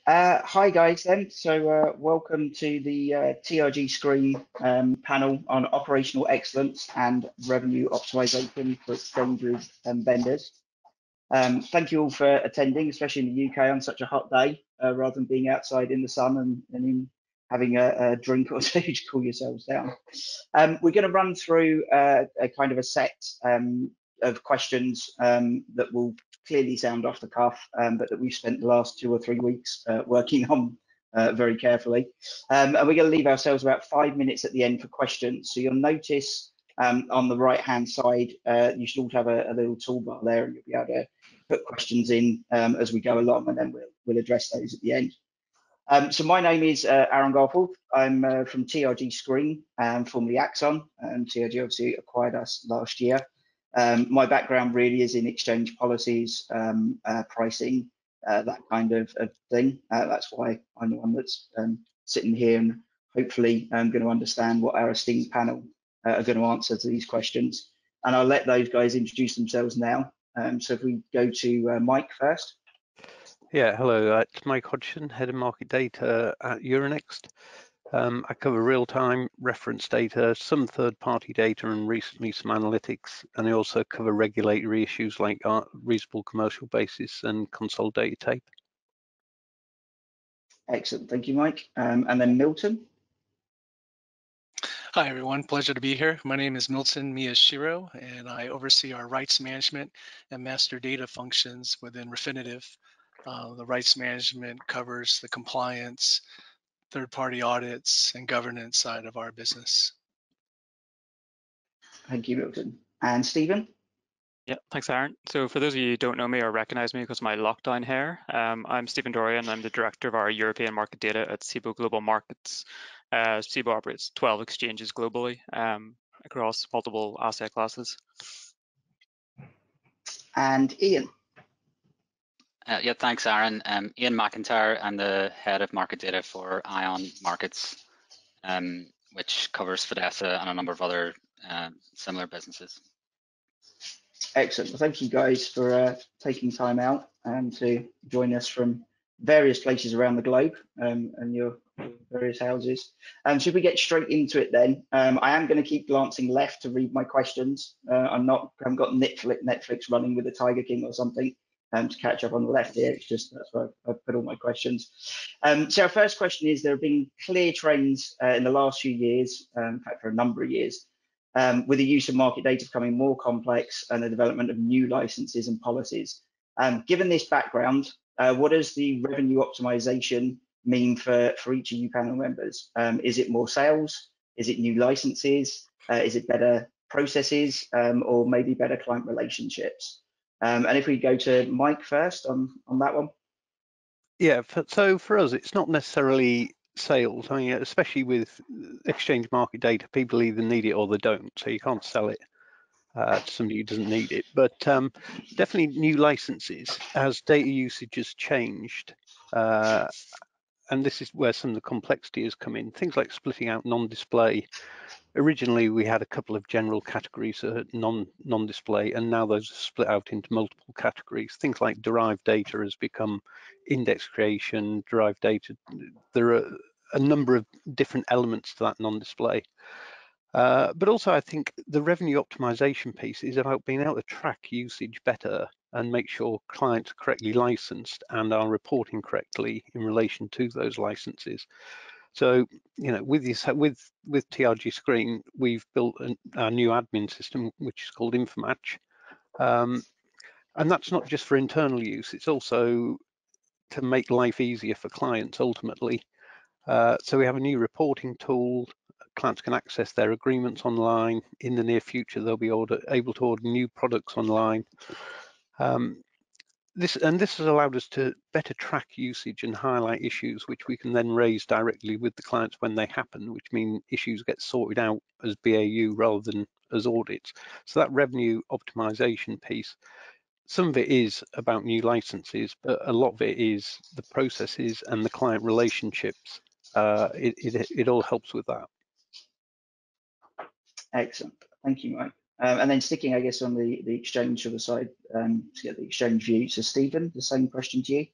Hi guys then. So welcome to the TRG screen panel on operational excellence and revenue optimization for exchanges and vendors. Thank you all for attending, especially in the UK on such a hot day, rather than being outside in the sun and having a drink or two to cool yourselves down. We're going to run through a kind of a set of questions that will clearly sound off the cuff, but that we've spent the last 2 or 3 weeks working on very carefully. And we're going to leave ourselves about 5 minutes at the end for questions. So you'll notice on the right-hand side, you should also have a little toolbar there, and you'll be able to put questions in as we go along, and then we'll address those at the end. So my name is Aaron Garforth. I'm from TRG Screen, formerly Axon. TRG obviously acquired us last year. My background really is in exchange policies, pricing, that kind of thing. That's why I'm the one that's sitting here and hopefully going to understand what our esteemed panel are going to answer to these questions. And I'll let those guys introduce themselves now. So if we go to Mike first. Yeah, hello, it's Mike Hodgson, Head of Market Data at Euronext. I cover real-time reference data, some third-party data, and recently some analytics. And I also cover regulatory issues like reasonable commercial basis and consolidated tape. Excellent, thank you, Mike. And then Milton. Hi, everyone. Pleasure to be here. My name is Milton Miyashiro, and I oversee our rights management and master data functions within Refinitiv. The rights management covers the compliance, third-party audits, and governance side of our business. Thank you, Milton. And Stephen? Yeah, thanks, Aaron. So for those of you who don't know me or recognize me because of my lockdown hair, I'm Stephen Dorrian. I'm the director of our European market data at Cboe Global Markets. Cboe operates 12 exchanges globally across multiple asset classes. And Ian? Yeah, thanks, Aaron. Ian McIntyre, I'm the head of market data for Ion Markets, which covers Fidessa and a number of other similar businesses. Excellent. Well, thank you guys for taking time out to join us from various places around the globe and your various houses. Should we get straight into it then? I am going to keep glancing left to read my questions. I haven't got Netflix running with the Tiger King or something to catch up on the left here. It's just that's where I put all my questions. So our first question is, there have been clear trends in the last few years, in fact for a number of years, with the use of market data becoming more complex and the development of new licenses and policies. Given this background, what does the revenue optimization mean for each of you panel members? Is it more sales? Is it new licenses? Is it better processes or maybe better client relationships? And if we go to Mike first on that one. Yeah, so for us, it's not necessarily sales. I mean, especially with exchange market data, people either need it or they don't, so you can't sell it to somebody who doesn't need it. But definitely new licenses as data usage has changed. And this is where some of the complexity has come in. Things like splitting out non-display. Originally, we had a couple of general categories, non-display, and now those are split out into multiple categories. Things like derived data has become index creation, derived data. There are a number of different elements to that non-display. But also, I think the revenue optimization piece is about being able to track usage better and make sure clients are correctly licensed and are reporting correctly in relation to those licenses. So, you know, with TRG Screen, we've built our new admin system, which is called Infomatch. And that's not just for internal use, it's also to make life easier for clients ultimately. So we have a new reporting tool. Clients can access their agreements online. In the near future, they'll be able to order new products online. This has allowed us to better track usage and highlight issues, which we can then raise directly with the clients when they happen, which mean issues get sorted out as BAU rather than as audits. So that revenue optimization piece, some of it is about new licenses, but a lot of it is the processes and the client relationships. It all helps with that. Excellent, thank you, Mike. And then sticking, I guess, on the exchange sort of side to get the exchange view. So Stephen, the same question to you.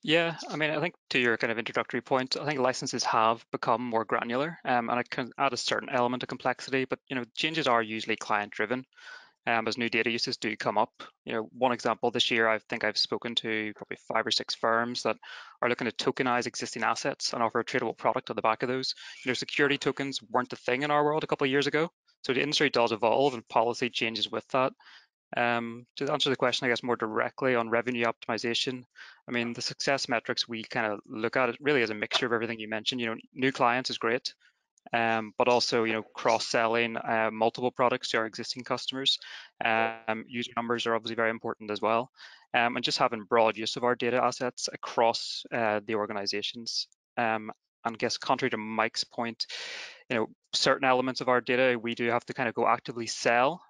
Yeah, I mean, I think to your kind of introductory point, I think licenses have become more granular, and it can add a certain element of complexity. But changes are usually client-driven, as new data uses do come up. One example this year, I think I've spoken to probably 5 or 6 firms that are looking to tokenize existing assets and offer a tradable product on the back of those. Security tokens weren't a thing in our world a couple of years ago, so the industry does evolve and policy changes with that. To answer the question, I guess, more directly on revenue optimization, I mean, the success metrics we kind of look at it really as a mixture of everything you mentioned. New clients is great, but also, cross-selling multiple products to our existing customers. User numbers are obviously very important as well, and just having broad use of our data assets across the organizations. And I guess contrary to Mike's point, certain elements of our data we do have to kind of go actively sell,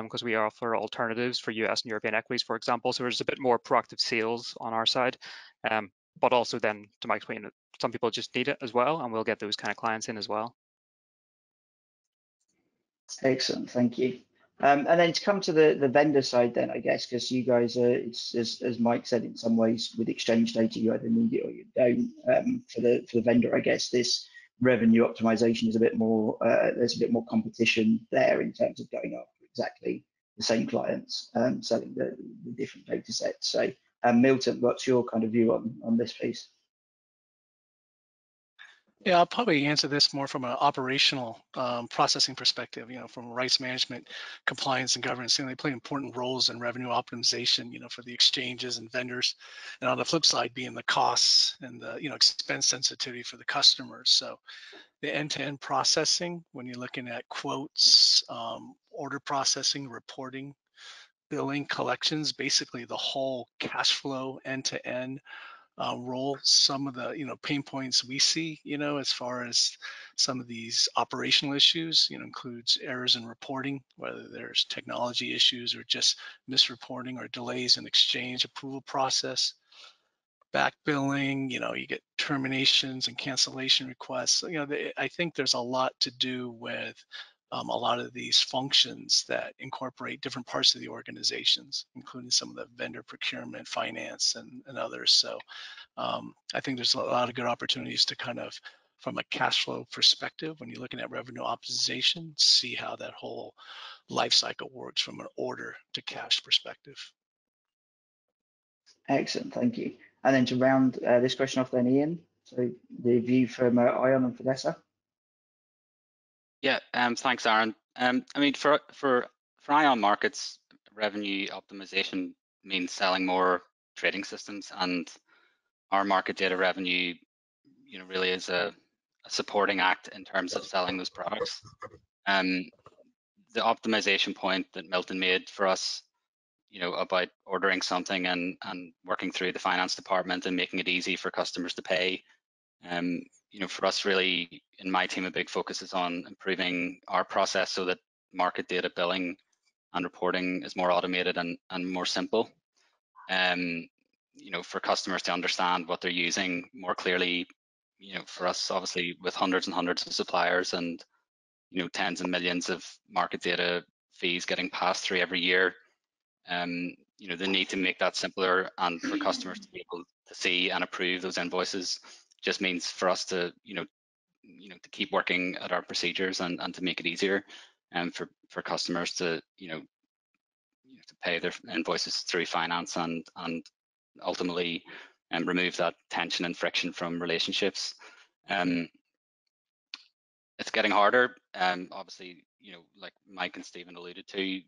because we offer alternatives for US and European equities, for example. So there's a bit more proactive sales on our side, but also then, to Mike's point, some people just need it as well, and we'll get those kind of clients in as well. Excellent, thank you. And then to come to the vendor side then, I guess, because you guys are, it's, as Mike said, in some ways with exchange data, you either need it or you don't. For the vendor, I guess this revenue optimization is a bit more, there's a bit more competition there in terms of going after exactly the same clients, selling the different data sets. So Milton, what's your kind of view on this piece? Yeah, I'll probably answer this more from an operational processing perspective. From rights management, compliance, and governance. They play important roles in revenue optimization. For the exchanges and vendors, and on the flip side, being the costs and the expense sensitivity for the customers. So the end-to-end processing, when you're looking at quotes, order processing, reporting, billing, collections, basically the whole cash flow end-to-end. Role, some of the pain points we see as far as some of these operational issues includes errors in reporting, whether there's technology issues or just misreporting or delays in exchange approval process, back billing, you get terminations and cancellation requests. I think there's a lot to do with a lot of these functions that incorporate different parts of the organizations, including some of the vendor procurement, finance, and others. So I think there's a lot of good opportunities to kind of, from a cash flow perspective, when you're looking at revenue optimization, see how that whole life cycle works from an order to cash perspective. Excellent, thank you. And then to round this question off then, Ian, so the view from Ion and Fidessa. Yeah, thanks, Aaron. I mean, for Ion markets, revenue optimization means selling more trading systems, and our market data revenue, really is a supporting act in terms of selling those products. The optimization point that Milton made for us, about ordering something and working through the finance department and making it easy for customers to pay. For us, really, in my team, a big focus is on improving our process so that market data billing and reporting is more automated and more simple. For customers to understand what they're using more clearly. For us, obviously, with hundreds and hundreds of suppliers and tens of millions of market data fees getting passed through every year, the need to make that simpler and for customers to be able to see and approve those invoices just means for us to to keep working at our procedures and to make it easier and for customers to to pay their invoices through finance and ultimately remove that tension and friction from relationships. It's getting harder. Obviously, like Mike and Stephen alluded to,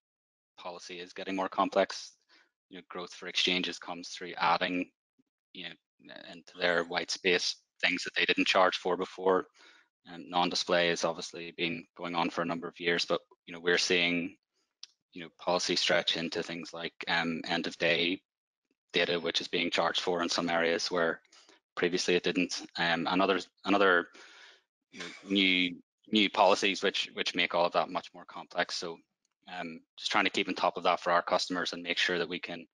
policy is getting more complex. Growth for exchanges comes through adding, into their white space things that they didn't charge for before. And non-display has obviously been going on for a number of years, but we're seeing policy stretch into things like end of day data, which is being charged for in some areas where previously it didn't. Another new policies which make all of that much more complex. So just trying to keep on top of that for our customers and make sure that we can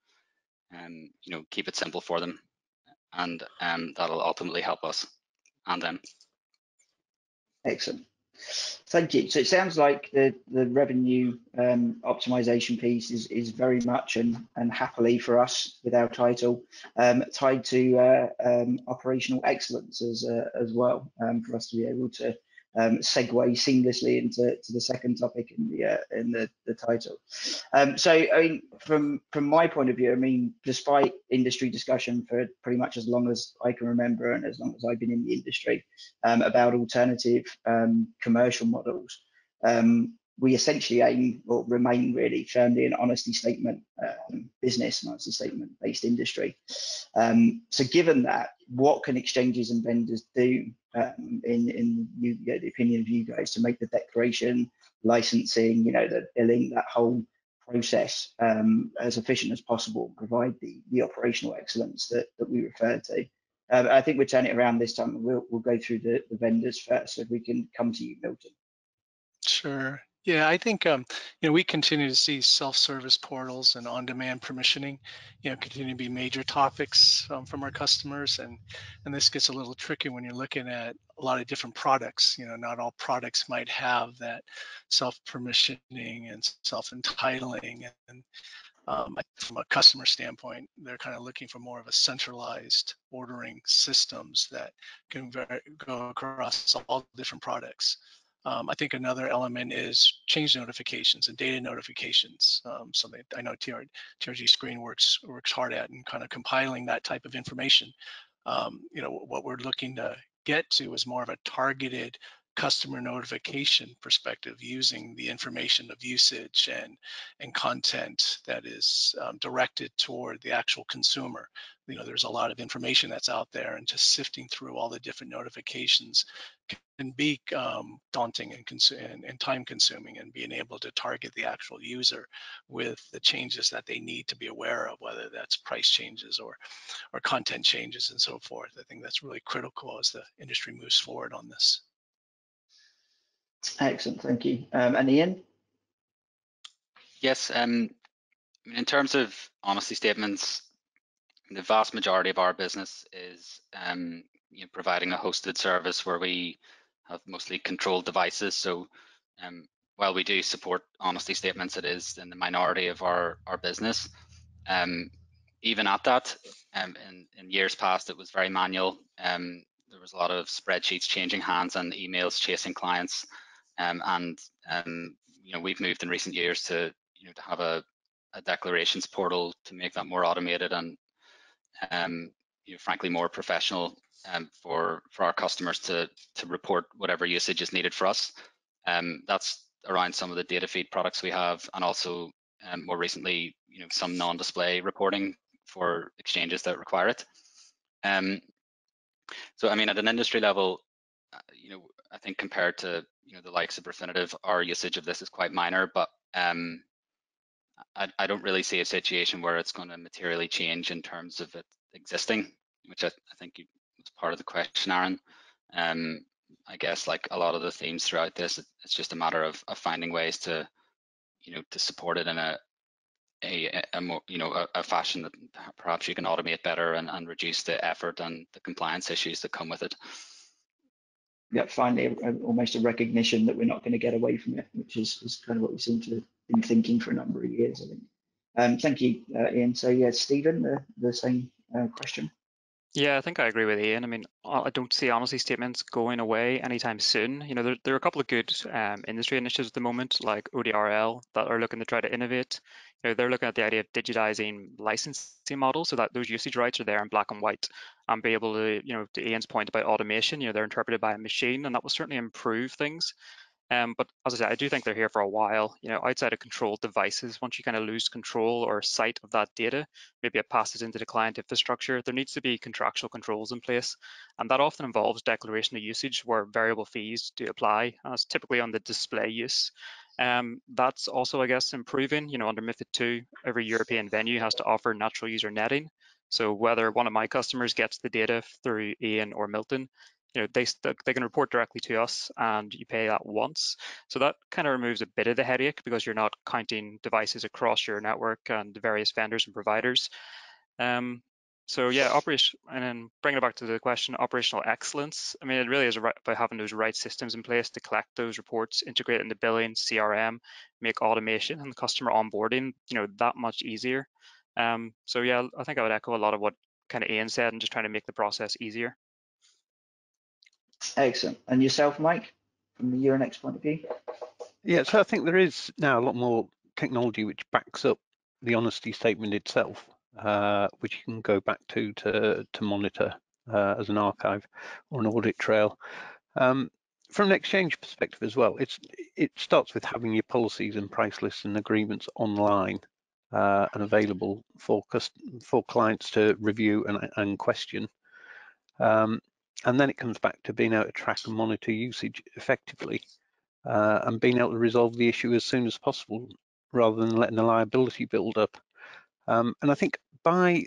keep it simple for them, and that'll ultimately help us and them. Excellent. Thank you. So it sounds like the revenue optimization piece is very much and happily for us with our title tied to operational excellence as well, for us to be able to segue seamlessly into the second topic in the title. So I mean, from my point of view, I mean, despite industry discussion for pretty much as long as I can remember and as long as I've been in the industry about alternative commercial models, we essentially aim or remain really firmly an honesty statement business, an honesty statement based industry. So given that, what can exchanges and vendors do in the opinion of you guys to make the declaration, licensing, the billing, that whole process as efficient as possible, provide the operational excellence that we refer to? I think we'll turn it around this time. We'll go through the vendors first, so if we can come to you, Milton. Sure. Yeah, I think we continue to see self-service portals and on-demand permissioning, continue to be major topics from our customers, and this gets a little tricky when you're looking at a lot of different products. Not all products might have that self-permissioning and self-entitling, and from a customer standpoint, they're kind of looking for more of a centralized ordering systems that can go across all different products. I think another element is change notifications and data notifications. Something I know TRG Screen works hard at, and kind of compiling that type of information. What we're looking to get to is more of a targeted customer notification perspective, using the information of usage and content that is directed toward the actual consumer. There's a lot of information that's out there, and just sifting through all the different notifications can be daunting and time consuming, and being able to target the actual user with the changes that they need to be aware of, whether that's price changes or content changes and so forth. I think that's really critical as the industry moves forward on this. Excellent, thank you. And Ian? Yes, in terms of honesty statements, the vast majority of our business is providing a hosted service where we have mostly controlled devices. So while we do support honesty statements, it is in the minority of our business. Even at that, in years past, it was very manual. There was a lot of spreadsheets changing hands and emails chasing clients. We've moved in recent years to have a declarations portal to make that more automated and frankly more professional for our customers to report whatever usage is needed for us. That's around some of the data feed products we have, and also more recently some non-display reporting for exchanges that require it. So I mean, at an industry level, I think compared to the likes of Refinitiv, our usage of this is quite minor, but I don't really see a situation where it's going to materially change in terms of it existing, which I think was part of the question, Aaron. I guess like a lot of the themes throughout this, it's just a matter of finding ways to to support it in a more a fashion that perhaps you can automate better and reduce the effort and the compliance issues that come with it. Yeah, finally, almost a recognition that we're not going to get away from it, which is kind of what we seem to have been thinking for a number of years, I think. Thank you, Ian. So yeah, Stephen, the same question. Yeah, I think I agree with Ian. I mean, I don't see honesty statements going away anytime soon. There are a couple of good industry initiatives at the moment, like ODRL, that are looking to try to innovate. They're looking at the idea of digitizing licensing models so that those usage rights are there in black and white, and be able to, to Ian's point about automation, they're interpreted by a machine, and that will certainly improve things. But as I said, I do think they're here for a while. Outside of controlled devices, once you kind of lose control or sight of that data, maybe it passes into the client infrastructure, there needs to be contractual controls in place. And that often involves declaration of usage where variable fees do apply, as typically on the display use. That's also, I guess, improving. Under MiFID II, every European venue has to offer natural user netting. So whether one of my customers gets the data through Ian or Milton, they can report directly to us, and you pay that once. So that kind of removes a bit of the headache, because you're not counting devices across your network and the various vendors and providers. So yeah, operation, and then bringing it back to the question, operational excellence. I mean, it really is about having those right systems in place to collect those reports, integrate into billing, CRM, make automation and customer onboarding, that much easier. So yeah, I think I would echo a lot of what kind of Ian said, and just trying to make the process easier. Excellent. And yourself, Mike, from the Euronext point of view? Yeah, so I think there is now a lot more technology which backs up the honesty statement itself, which you can go back to monitor as an archive or an audit trail. From an exchange perspective as well, it starts with having your policies and price lists and agreements online and available for clients to review and question. And then it comes back to being able to track and monitor usage effectively and being able to resolve the issue as soon as possible rather than letting the liability build up. And I think by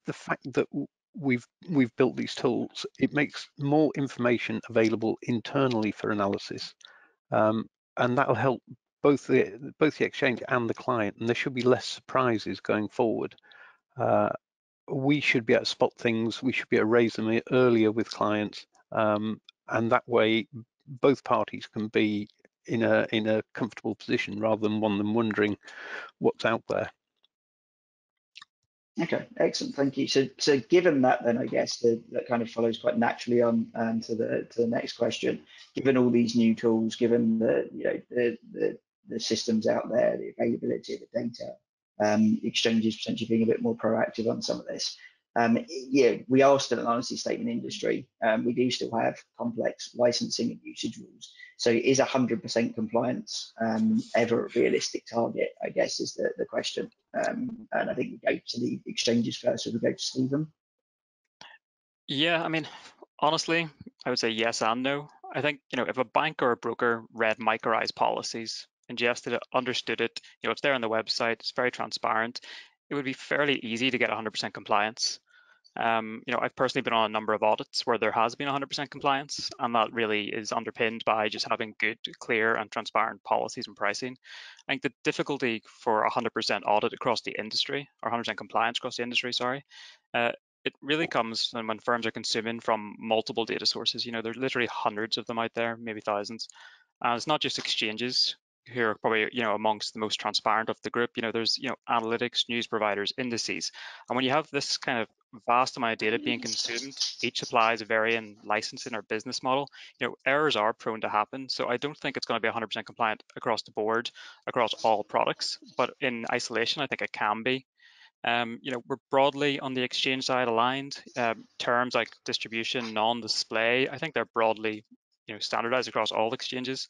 the fact that we've built these tools, it makes more information available internally for analysis, and that'll help both the exchange and the client, and there should be less surprises going forward. We should be able to spot things, we should be able to raise them earlier with clients, and that way both parties can be in a comfortable position rather than one of them wondering what's out there. Okay, excellent, thank you. So given that, then I guess that kind of follows quite naturally on to the next question. Given all these new tools, given the systems out there, the availability of the data, exchanges potentially being a bit more proactive on some of this. Yeah, we are still an honesty statement industry. We do still have complex licensing and usage rules. So is 100% compliance ever a realistic target, I guess, is the question. And I think we go to the exchanges first, so we go to Stephen. Yeah, I mean, honestly, I would say yes and no. I think, if a bank or a broker read McIntyre's policies, ingested it, understood it, it's there on the website, it's very transparent, it would be fairly easy to get 100% compliance. I've personally been on a number of audits where there has been 100% compliance, and that really is underpinned by just having good, clear, and transparent policies and pricing. I think the difficulty for 100% audit across the industry, or 100% compliance across the industry, sorry, it really comes when firms are consuming from multiple data sources. There's literally hundreds of them out there, maybe thousands. And it's not just exchanges who are probably, amongst the most transparent of the group. There's, analytics, news providers, indices. And when you have this kind of vast amount of data being consumed, each applies a varying licensing or business model, errors are prone to happen. So I don't think it's going to be 100% compliant across the board, across all products, but in isolation, I think it can be. We're broadly on the exchange side aligned. Terms like distribution, non-display, I think they're broadly, standardized across all exchanges.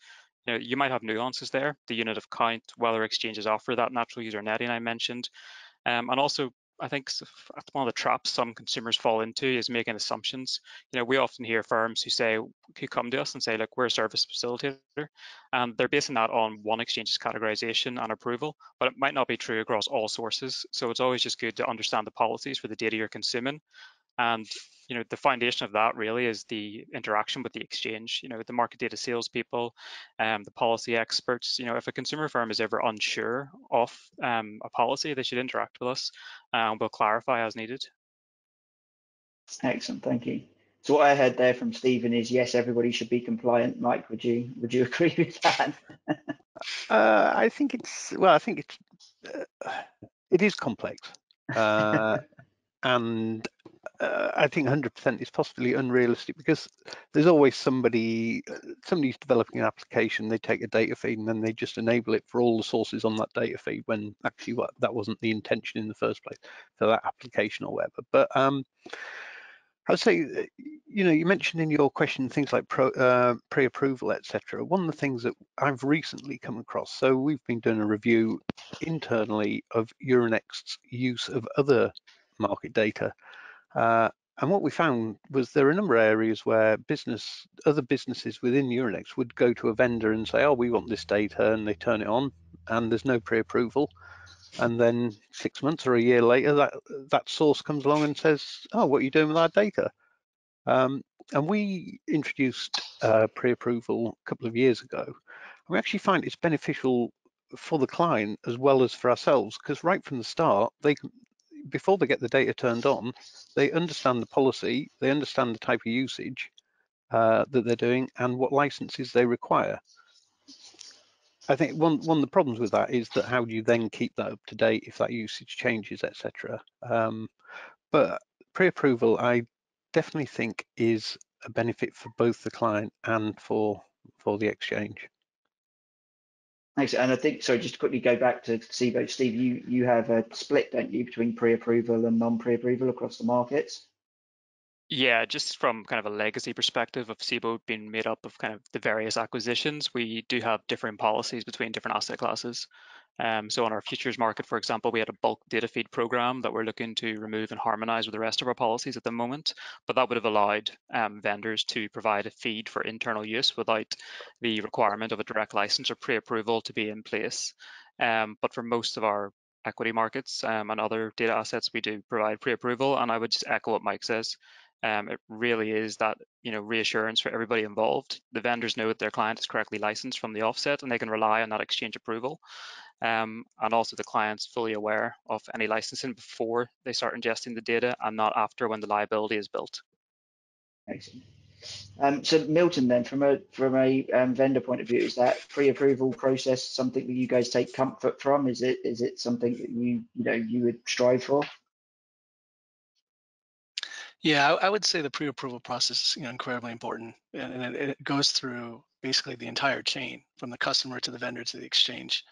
You might have nuances there, the unit of count, whether exchanges offer that natural user netting I mentioned. And also, I think one of the traps some consumers fall into is making assumptions. We often hear firms who come to us and say, look, we're a service facilitator. And they're basing that on one exchange's categorization and approval, but it might not be true across all sources. So it's always just good to understand the policies for the data you're consuming. And the foundation of that really is the interaction with the exchange, the market data salespeople, the policy experts. If a consumer firm is ever unsure of a policy, they should interact with us and we'll clarify as needed. Excellent, thank you. So what I heard there from Stephen is yes, everybody should be compliant. Mike, would you agree with that? I think it is complex, and I think 100% is possibly unrealistic because there's always somebody's developing an application, they take a data feed and then they just enable it for all the sources on that data feed when actually that wasn't the intention in the first place for that application or whatever. But I'd say, you mentioned in your question things like pre-approval, etc. One of the things that I've recently come across, so we've been doing a review internally of Euronext's use of other market data. And what we found was there are a number of areas where other businesses within Euronext would go to a vendor and say, oh, we want this data, and they turn it on, and there's no pre-approval. And then 6 months or a year later, that source comes along and says, oh, what are you doing with our data? And we introduced pre-approval a couple of years ago. And we actually find it's beneficial for the client as well as for ourselves, because right from the start, before they get the data turned on, they understand the policy, they understand the type of usage that they're doing and what licenses they require. I think one of the problems with that is that how do you then keep that up to date if that usage changes, etc. But pre-approval, I definitely think is a benefit for both the client and for the exchange. Thanks. And I think, sorry, just to quickly go back to Cboe, Steve, you have a split, don't you, between pre-approval and non-pre-approval across the markets? Yeah, just from kind of a legacy perspective of Cboe being made up of kind of the various acquisitions, we do have different policies between different asset classes. So on our futures market, for example, we had a bulk data feed program that we're looking to remove and harmonize with the rest of our policies at the moment, but that would have allowed vendors to provide a feed for internal use without the requirement of a direct license or pre-approval to be in place. But for most of our equity markets and other data assets, we do provide pre-approval, and I would just echo what Mike says. It really is that reassurance for everybody involved. The vendors know that their client is correctly licensed from the offset, and they can rely on that exchange approval. And also the client's fully aware of any licensing before they start ingesting the data, and not after when the liability is built. Excellent. So Milton, then, from a vendor point of view, is that pre-approval process something that you guys take comfort from? Is it something that you would strive for? Yeah, I would say the pre-approval process is incredibly important, and it goes through basically the entire chain, from the customer to the vendor to the exchange.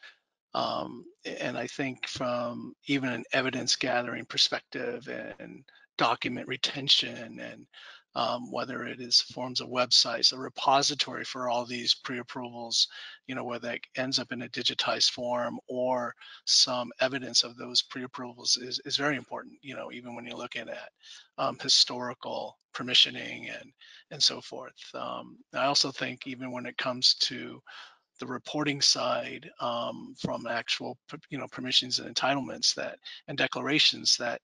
And I think from even an evidence gathering perspective and document retention, and whether it is forms of websites, a repository for all these pre-approvals, whether that ends up in a digitized form or some evidence of those pre-approvals is very important, even when you're looking at historical permissioning and so forth. I also think even when it comes to the reporting side, from actual permissions and entitlements and declarations, that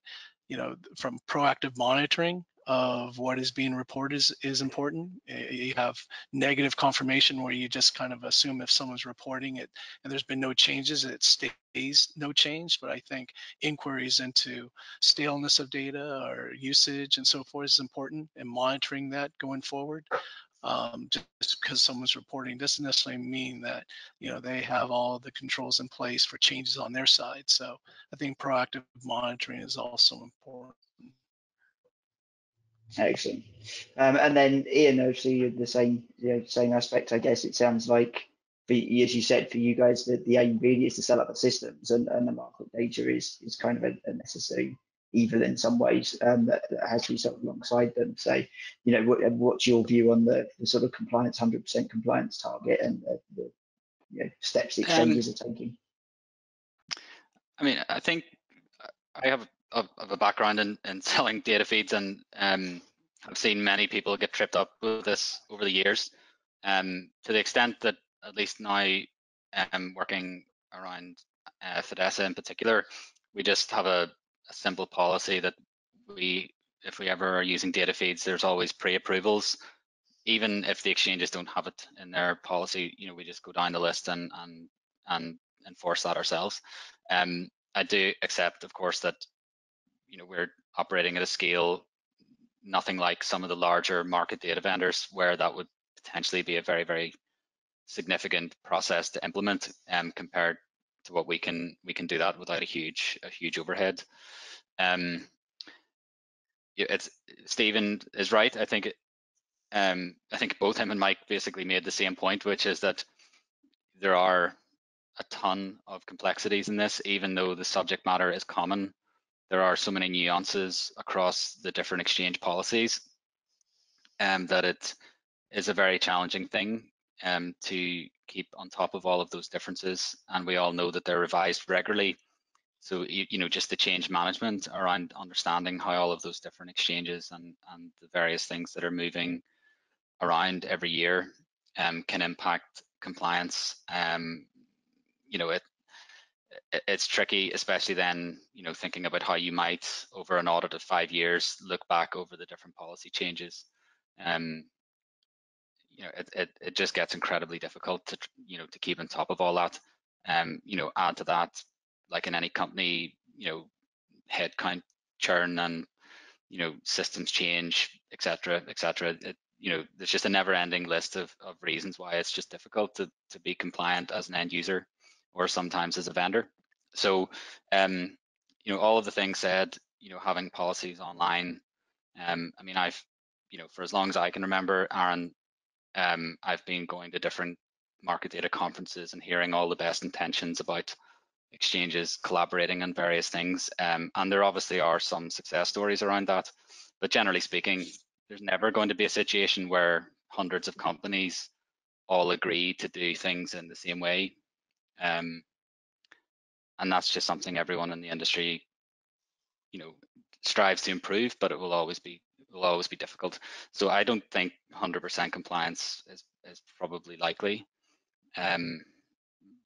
from proactive monitoring of what is being reported is important. You have negative confirmation where you just kind of assume if someone's reporting it and there's been no changes, it stays no change. But I think inquiries into staleness of data or usage and so forth is important, and monitoring that going forward. Just because someone's reporting doesn't necessarily mean that they have all the controls in place for changes on their side. So I think proactive monitoring is also important. Excellent. And then Ian, obviously the same aspect. I guess it sounds like, as you said, for you guys, the aim really is to sell up the systems, and the market data is kind of a necessary evil in some ways, that has to be sold alongside them. So, what's your view on the sort of compliance, 100% compliance target, and the steps the exchanges are taking? I mean, I think I have a background in selling data feeds, and I've seen many people get tripped up with this over the years, to the extent that at least now I'm working around Fidessa in particular. We just have a simple policy that if we ever are using data feeds, there's always pre-approvals. Even if the exchanges don't have it in their policy, we just go down the list and enforce that ourselves. I do accept, of course, that we're operating at a scale nothing like some of the larger market data vendors, where that would potentially be a very, very significant process to implement, compared to what we can do that without a huge overhead. Stephen is right. I think both him and Mike basically made the same point, which is that there are a ton of complexities in this. Even though the subject matter is common, there are so many nuances across the different exchange policies, that it is a very challenging thing to keep on top of all of those differences. And we all know that they're revised regularly. So, just the change management around understanding how all of those different exchanges and the various things that are moving around every year can impact compliance. It's tricky, especially then, thinking about how you might, over an audit of 5 years, look back over the different policy changes. It just gets incredibly difficult to keep on top of all that. Add to that, like in any company, headcount churn and systems change, etc., etc. There's just a never-ending list of reasons why it's just difficult to be compliant as an end user or sometimes as a vendor. So all of the things said, having policies online. I mean, I've for as long as I can remember, Aaron, I've been going to different market data conferences and hearing all the best intentions about exchanges collaborating on various things, and there obviously are some success stories around that, but generally speaking, there's never going to be a situation where hundreds of companies all agree to do things in the same way, and that's just something everyone in the industry strives to improve, but it will always be difficult. So I don't think 100% compliance is probably likely,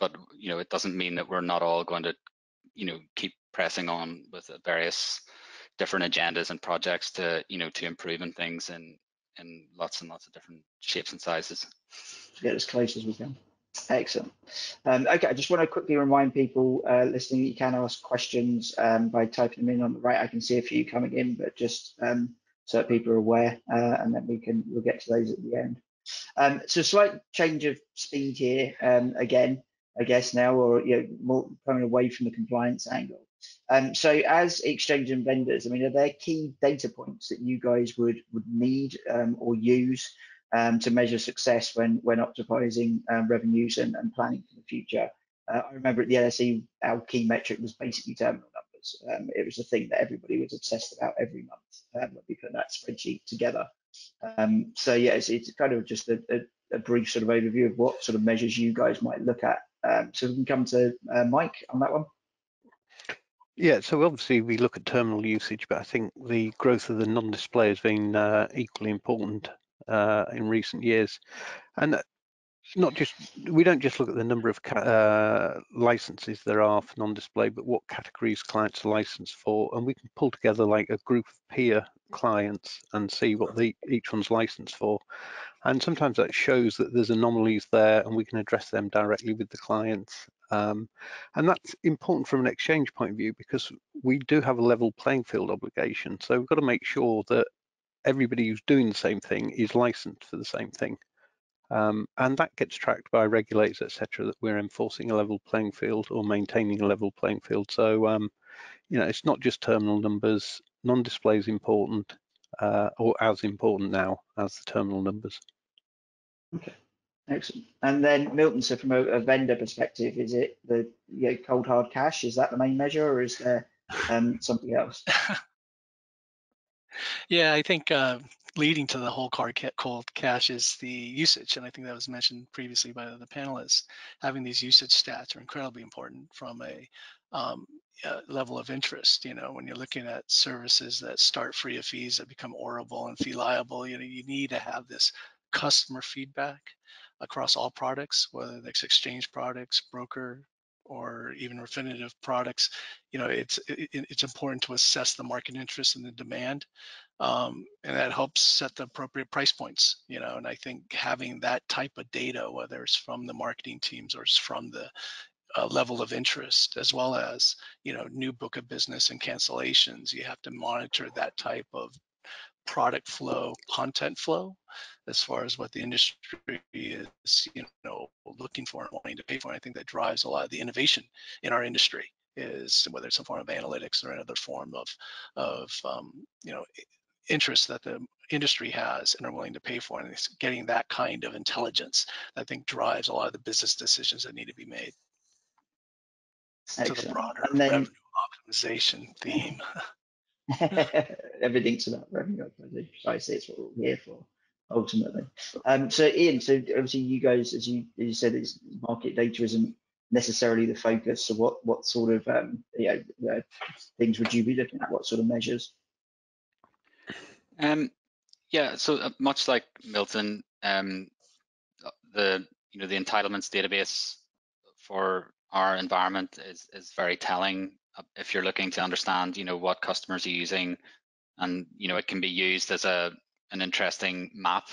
but it doesn't mean that we're not all going to keep pressing on with various different agendas and projects to to improving things in lots and lots of different shapes and sizes. Get as close as we can. Excellent. Okay, I just want to quickly remind people listening that you can ask questions by typing them in on the right. I can see a few coming in, but just so that people are aware, and then we'll get to those at the end. So slight change of speed here again, I guess now, or more coming away from the compliance angle. So as exchange and vendors, I mean, are there key data points that you guys would need or use to measure success when optimizing revenues and planning for the future? I remember at the LSE, our key metric was basically terminal numbers. It was the thing that everybody was obsessed about every month when we put that spreadsheet together. So yeah, it's kind of just a brief sort of overview of what sort of measures you guys might look at. So we can come to Mike on that one. Yeah, so obviously we look at terminal usage, but I think the growth of the non-display has been equally important in recent years. And we don't just look at the number of licenses there are for non-display, but what categories clients are licensed for, and we can pull together like a group of peer clients and see what each one's licensed for. And sometimes that shows that there's anomalies there, and we can address them directly with the clients. And that's important from an exchange point of view, because we do have a level playing field obligation. So we've got to make sure that everybody who's doing the same thing is licensed for the same thing. And that gets tracked by regulators, etc., that we're enforcing a level playing field or maintaining a level playing field. So, it's not just terminal numbers. Non-display is important, or as important now as the terminal numbers. Okay, excellent. And then Milton, so from a vendor perspective, is it the cold hard cash? Is that the main measure, or is there something else? Yeah, I think leading to the whole cold cash is the usage, and I think that was mentioned previously by the panelists. Having these usage stats are incredibly important from a level of interest. When you're looking at services that start free of fees that become orable and fee liable, you need to have this customer feedback across all products, whether it's exchange products, broker, or even Refinitiv products. It's important to assess the market interest and the demand, and that helps set the appropriate price points. And I think having that type of data, whether it's from the marketing teams or it's from the level of interest, as well as new book of business and cancellations, you have to monitor that type of product flow, content flow, as far as what the industry is looking for and wanting to pay for. And I think that drives a lot of the innovation in our industry, is whether it's some form of analytics or another form of interest that the industry has and are willing to pay for, and it's getting that kind of intelligence that I think drives a lot of the business decisions that need to be made. Excellent. To the broader revenue optimization theme. Everything's about revenue optimization. Precisely, it's what we're here for, ultimately. So Ian, so obviously you guys, as you said, it's market data isn't necessarily the focus. So what sort of things would you be looking at? What sort of measures? Yeah, so much like Milton, the entitlements database for our environment is very telling if you're looking to understand what customers are using, and it can be used as an interesting map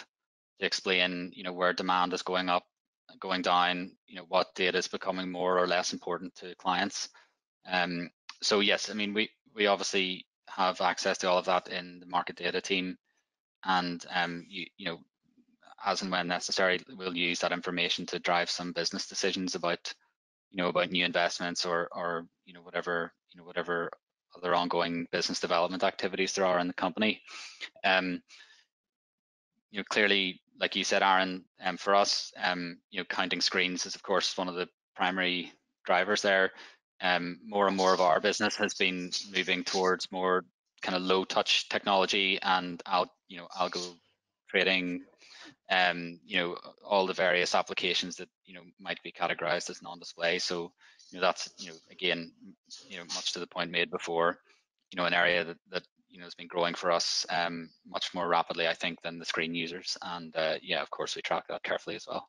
to explain where demand is going up, going down, what data is becoming more or less important to clients. So yes, I mean we obviously have access to all of that in the market data team, and you know, as and when necessary, we'll use that information to drive some business decisions about, you know, about new investments or you know, whatever other ongoing business development activities there are in the company. You know, clearly, like you said, Aaron, for us, you know, counting screens is of course one of the primary drivers there. More and more of our business has been moving towards more kind of low touch technology and algo trading, you know, all the various applications that, you know, might be categorized as non-display. So, you know, that's, you know, again, you know, much to the point made before, you know, an area that you know, has been growing for us much more rapidly, I think, than the screen users. And yeah, of course, we track that carefully as well.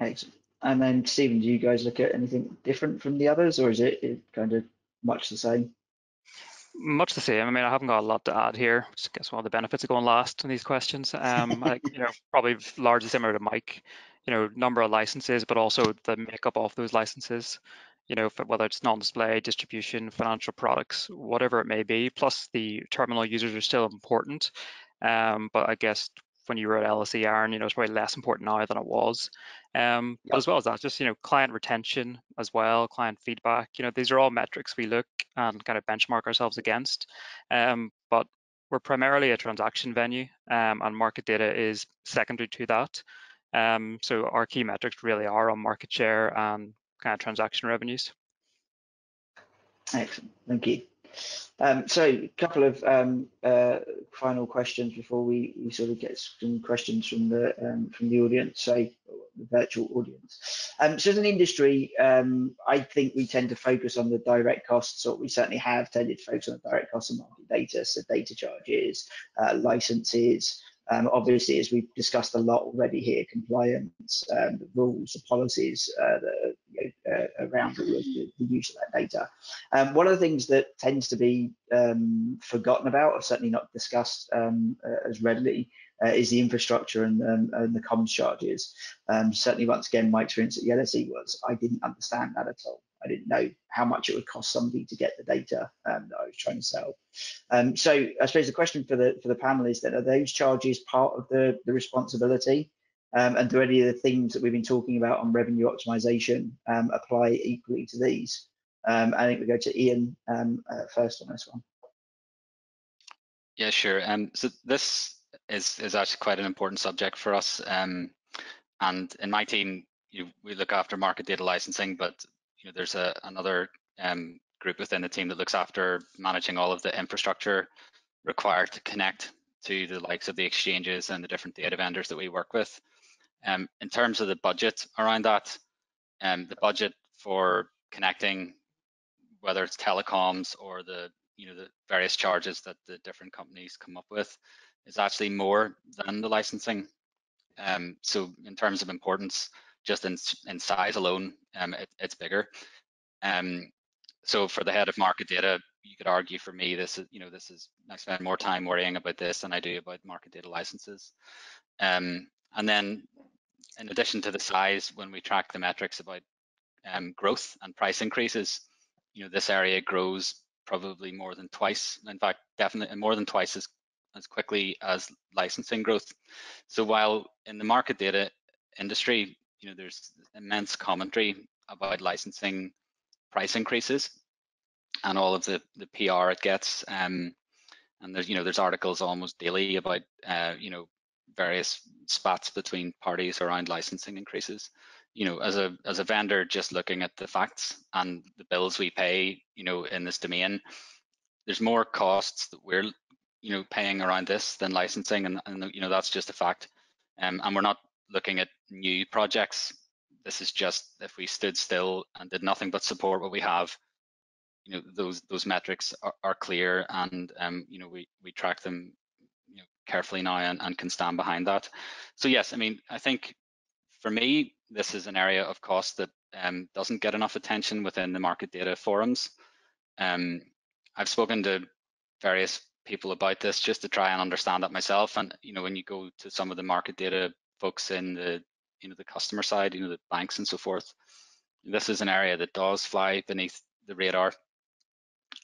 Excellent. And then, Stephen, do you guys look at anything different from the others, or is it kind of much the same? Much the same. I mean, I haven't got a lot to add here. Just guess one of the benefits of going last in these questions. I, you know, probably largely similar to Mike. You know, number of licenses, but also the makeup of those licenses. You know, whether it's non-display, distribution, financial products, whatever it may be. Plus, the terminal users are still important. But I guess when you were at LSE, Aaron, you know, it's probably less important now than it was. But as well as that, just, you know, client retention as well, client feedback, you know, these are all metrics we look and kind of benchmark ourselves against. But we're primarily a transaction venue, and market data is secondary to that. So our key metrics really are on market share and kind of transaction revenues. Excellent, thank you. So a couple of final questions before we sort of get some questions from the audience, so the virtual audience. So as an industry, I think we tend to focus on the direct costs, or we certainly have tended to focus on the direct costs of market data, so data charges, licenses. Obviously, as we've discussed a lot already here, compliance, the rules, the policies that are, around all of the use of that data. One of the things that tends to be forgotten about, or certainly not discussed as readily, is the infrastructure and the comms charges. Certainly, once again, my experience at the LSE was I didn't understand that at all. I didn't know how much it would cost somebody to get the data that I was trying to sell. So I suppose the question for the panelists then, are those charges part of the responsibility? And do any of the things that we've been talking about on revenue optimization apply equally to these? I think we go to Ian first on this one. Yeah, sure. So this is actually quite an important subject for us. And in my team, we look after market data licensing, but there's another group within the team that looks after managing all of the infrastructure required to connect to the likes of the exchanges and the different data vendors that we work with. In terms of the budget around that, the budget for connecting, whether it's telecoms or the various charges that the different companies come up with, is actually more than the licensing. So in terms of importance, just in size alone, it's bigger. So for the head of market data, you could argue for me, this is I spend more time worrying about this than I do about market data licenses. And then in addition to the size, when we track the metrics about growth and price increases, this area grows probably more than twice. In fact, definitely more than twice as quickly as licensing growth. So while in the market data industry, there's immense commentary about licensing price increases and all of the PR it gets, and there's articles almost daily about various spats between parties around licensing increases. As a vendor, just looking at the facts and the bills we pay, in this domain, there's more costs that we're paying around this than licensing, and that's just a fact. And we're not looking at new projects. This is just if we stood still and did nothing but support what we have, those metrics are clear, and we track them carefully now and can stand behind that. So yes, I mean, I think for me, this is an area of cost that doesn't get enough attention within the market data forums. I've spoken to various people about this just to try and understand that myself. And when you go to some of the market data folks in the the customer side, the banks and so forth, this is an area that does fly beneath the radar.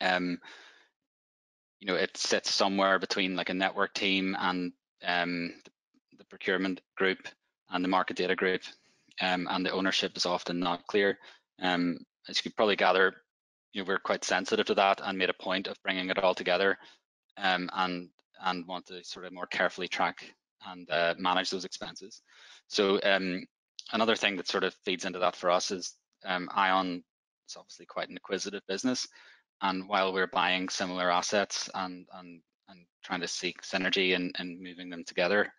You know, it sits somewhere between like a network team and the procurement group and the market data group, and the ownership is often not clear. As you could probably gather, you know, we're quite sensitive to that and made a point of bringing it all together, and want to sort of more carefully track and manage those expenses. So another thing that sort of feeds into that for us is Ion is obviously quite an acquisitive business, and while we're buying similar assets and trying to seek synergy and moving them together,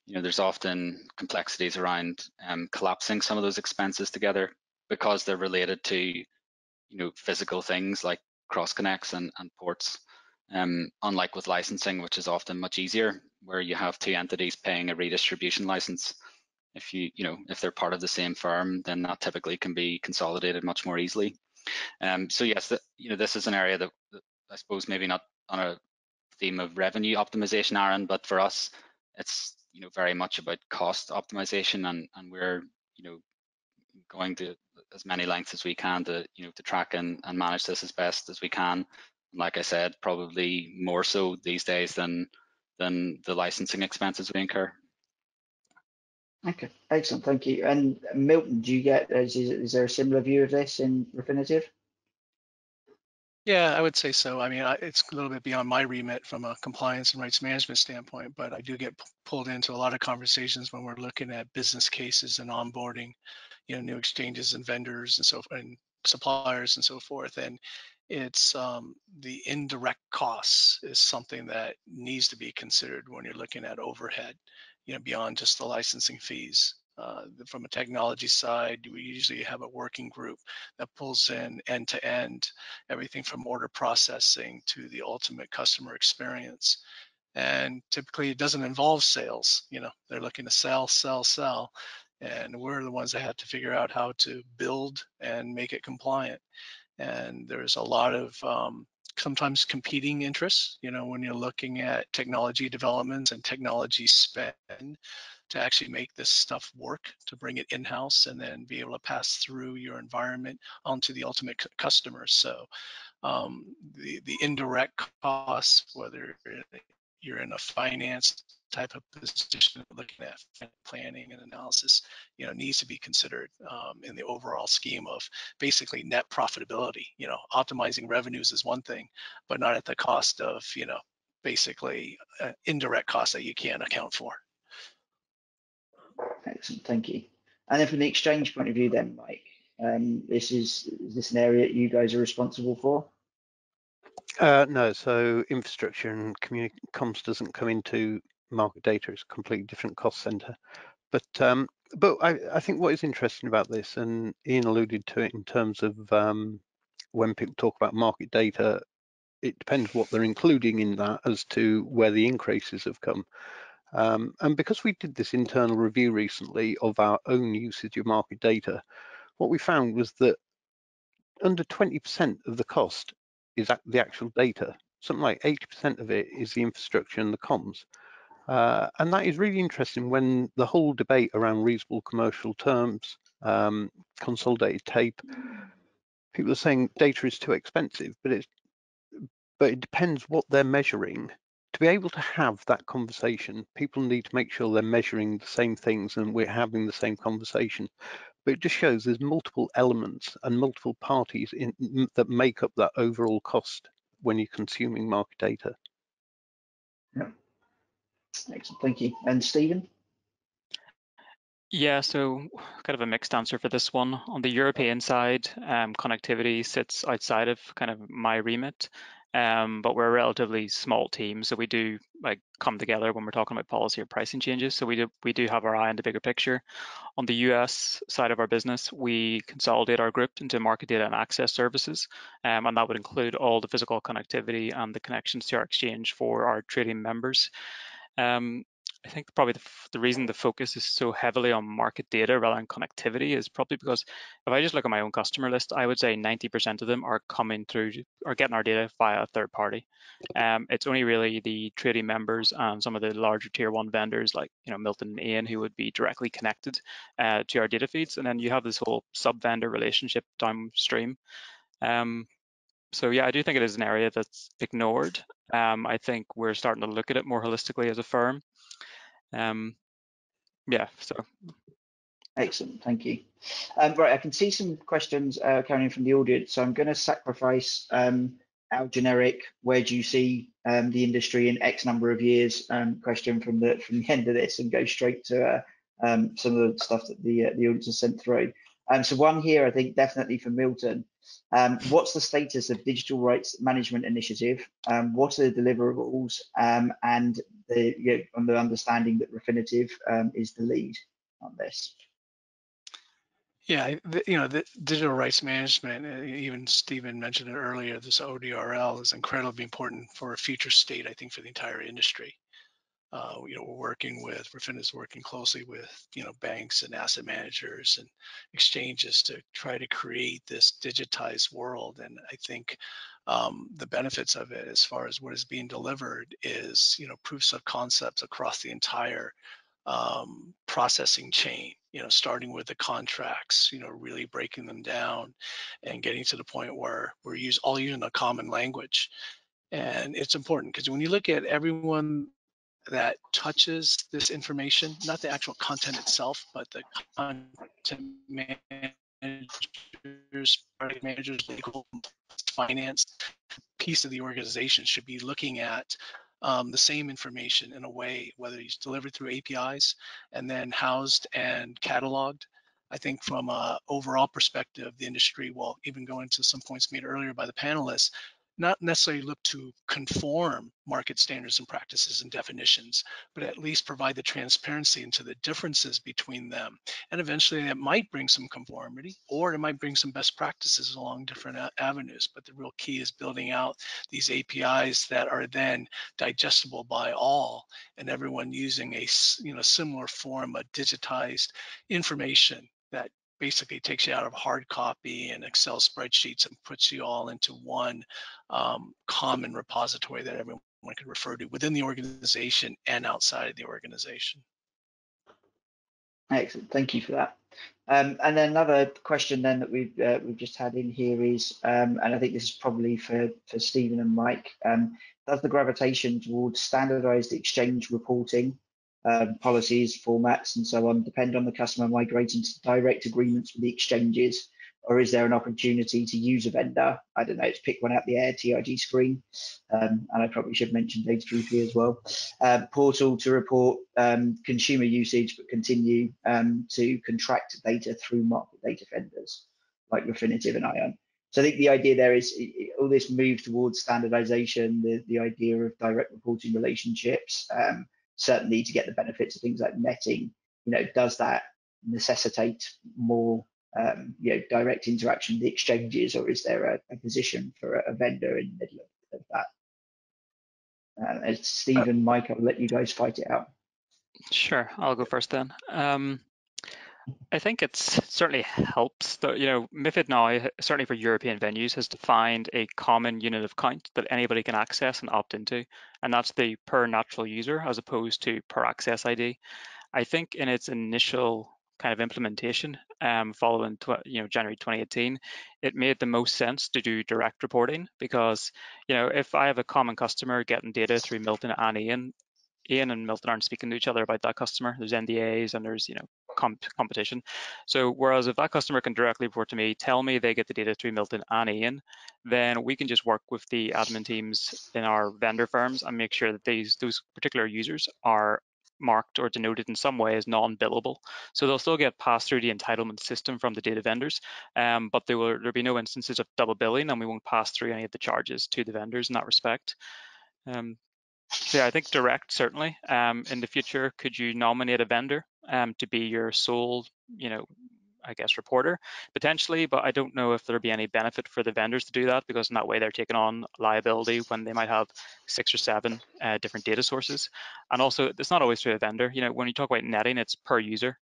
you know, there's often complexities around collapsing some of those expenses together because they're related to, you know, physical things like cross connects and ports. Unlike with licensing, which is often much easier, where you have two entities paying a redistribution license. If they're part of the same firm, then that typically can be consolidated much more easily. So yes, this is an area that I suppose maybe not on a theme of revenue optimization, Aaron, but for us, it's, you know, very much about cost optimization, and we're, you know, going to as many lengths as we can to, you know, to track and manage this as best as we can. And like I said, probably more so these days than the licensing expenses we incur. Okay, excellent, thank you. And Milton, do you get, is there a similar view of this in Refinitiv? Yeah, I would say so. I mean, it's a little bit beyond my remit from a compliance and rights management standpoint, but I do get pulled into a lot of conversations when we're looking at business cases and onboarding, you know, new exchanges and vendors and suppliers and so forth. And it's the indirect costs is something that needs to be considered when you're looking at overhead, you know, beyond just the licensing fees. From a technology side, we usually have a working group that pulls in end to end everything from order processing to the ultimate customer experience. And typically it doesn't involve sales. You know, they're looking to sell, and we're the ones that have to figure out how to build and make it compliant. And there's a lot of sometimes competing interests, you know, when you're looking at technology developments and technology spend to actually make this stuff work, to bring it in-house and then be able to pass through your environment onto the ultimate customer. So the indirect costs, whether you're in a finance type of position looking at planning and analysis, you know, needs to be considered in the overall scheme of basically net profitability. You know, optimizing revenues is one thing, but not at the cost of, you know, basically indirect costs that you can't account for. Excellent, thank you. And then from the exchange point of view then, Mike, is this an area that you guys are responsible for? No, so infrastructure and comms doesn't come into market data. It's a completely different cost center. But I think what is interesting about this, and Ian alluded to it in terms of when people talk about market data, it depends what they're including in that as to where the increases have come. And because we did this internal review recently of our own usage of market data, what we found was that under 20% of the cost is the actual data. Something like 80% of it is the infrastructure and the comms. And that is really interesting when the whole debate around reasonable commercial terms, consolidated tape, people are saying data is too expensive, but it depends what they're measuring. To be able to have that conversation, people need to make sure they're measuring the same things and we're having the same conversation. But it just shows there's multiple elements and multiple parties that make up that overall cost when you're consuming market data. Yeah. Excellent, thank you. And Stephen? Yeah, so kind of a mixed answer for this one. On the European side, connectivity sits outside of kind of my remit, but we're a relatively small team, so we do like come together when we're talking about policy or pricing changes. So we do have our eye on the bigger picture. On the US side of our business, we consolidate our group into market data and access services, and that would include all the physical connectivity and the connections to our exchange for our trading members. I think probably the reason the focus is so heavily on market data rather than connectivity is probably because if I just look at my own customer list, I would say 90% of them are coming through or getting our data via a third party. It's only really the trading members and some of the larger tier one vendors like, you know, Milton and Ian, who would be directly connected to our data feeds. And then you have this whole sub vendor relationship downstream. So yeah, I do think it is an area that's ignored. I think we're starting to look at it more holistically as a firm. Yeah, so. Excellent, thank you. Right, I can see some questions coming in from the audience, so I'm going to sacrifice our generic "where do you see the industry in X number of years" question from the end of this and go straight to some of the stuff that the audience has sent through. So one here, I think definitely for Milton. What's the status of digital rights management initiative? What are the deliverables? And on the understanding that Refinitiv is the lead on this. Yeah, the digital rights management, even Stephen mentioned it earlier, this ODRL is incredibly important for a future state, I think, for the entire industry. Refinitiv is working closely with, banks and asset managers and exchanges to try to create this digitized world. And I think the benefits of it, as far as what is being delivered, is, proofs of concepts across the entire processing chain, starting with the contracts, really breaking them down and getting to the point where we're all using a common language. And it's important because when you look at everyone that touches this information, not the actual content itself, but the content managers, product managers, legal, finance piece of the organization should be looking at the same information in a way, whether it's delivered through APIs and then housed and cataloged. I think from an overall perspective, the industry will even go into some points made earlier by the panelists, not necessarily look to conform market standards and practices and definitions, but at least provide the transparency into the differences between them. And eventually that might bring some conformity, or it might bring some best practices along different avenues. But the real key is building out these APIs that are then digestible by all, and everyone using a similar form of digitized information that basically takes you out of hard copy and Excel spreadsheets and puts you all into one common repository that everyone can refer to within the organization and outside of the organization. Excellent, thank you for that. And then another question then that we've just had in here is, and I think this is probably for Stephen and Mike, does the gravitation towards standardized exchange reporting policies, formats, and so on depend on the customer migrating to direct agreements with the exchanges, or is there an opportunity to use a vendor? I don't know, to pick one out the air, TRG screen, and I probably should mention data 3P as well. Portal to report consumer usage, but continue to contract data through market data vendors like Refinitiv and ION. So I think the idea there is all this move towards standardization, the idea of direct reporting relationships, certainly to get the benefits of things like netting, does that necessitate more direct interaction with the exchanges, or is there a position for a vendor in the middle of that? As Stephen, Mike, I'll let you guys fight it out. Sure, I'll go first then. I think it certainly helps. MiFID now, certainly for European venues, has defined a common unit of count that anybody can access and opt into, and that's the per natural user as opposed to per access ID. I think in its initial kind of implementation, following January 2018, it made the most sense to do direct reporting because if I have a common customer getting data through Milton and Ian and Milton aren't speaking to each other about that customer. There's NDAs and there's competition. So whereas if that customer can directly report to me, tell me they get the data through Milton and Ian, then we can just work with the admin teams in our vendor firms and make sure that those particular users are marked or denoted in some way as non-billable. So they'll still get passed through the entitlement system from the data vendors, but there'll be no instances of double billing, and we won't pass through any of the charges to the vendors in that respect. So yeah, I think direct, certainly. In the future, could you nominate a vendor to be your sole, reporter? Potentially, but I don't know if there'd be any benefit for the vendors to do that, because in that way they're taking on liability when they might have 6 or 7 different data sources. And also, it's not always through a vendor. When you talk about netting, it's per user,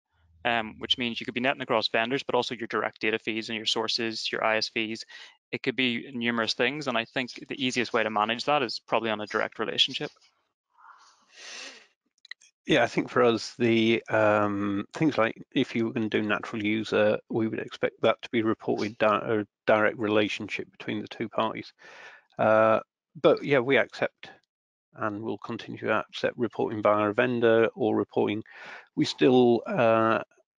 which means you could be netting across vendors, but also your direct data feeds and your sources, your ISVs. It could be numerous things, and I think the easiest way to manage that is probably on a direct relationship. Yeah, I think for us, the things like if you were going to do natural user, we would expect that to be reported a direct relationship between the two parties. But yeah, we accept and will continue to accept reporting via a vendor or reporting. We still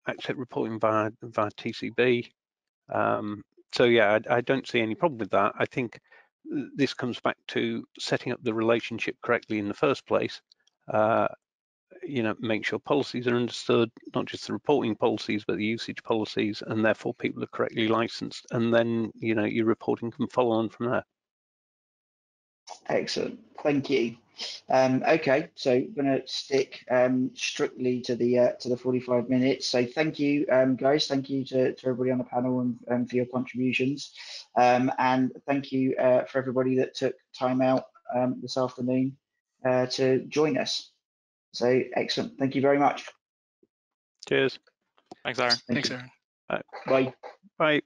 accept reporting via TCB. So yeah, I don't see any problem with that. I think this comes back to setting up the relationship correctly in the first place. You know, make sure policies are understood, not just the reporting policies, but the usage policies, and therefore people are correctly licensed. And then, you know, your reporting can follow on from there. Excellent, thank you. Okay, so I'm going to stick strictly to the 45 minutes. So thank you, guys. Thank you to everybody on the panel and for your contributions. And thank you for everybody that took time out this afternoon to join us. So excellent. Thank you very much. Cheers. Thanks, Aaron. Thanks, Aaron. Bye. Bye.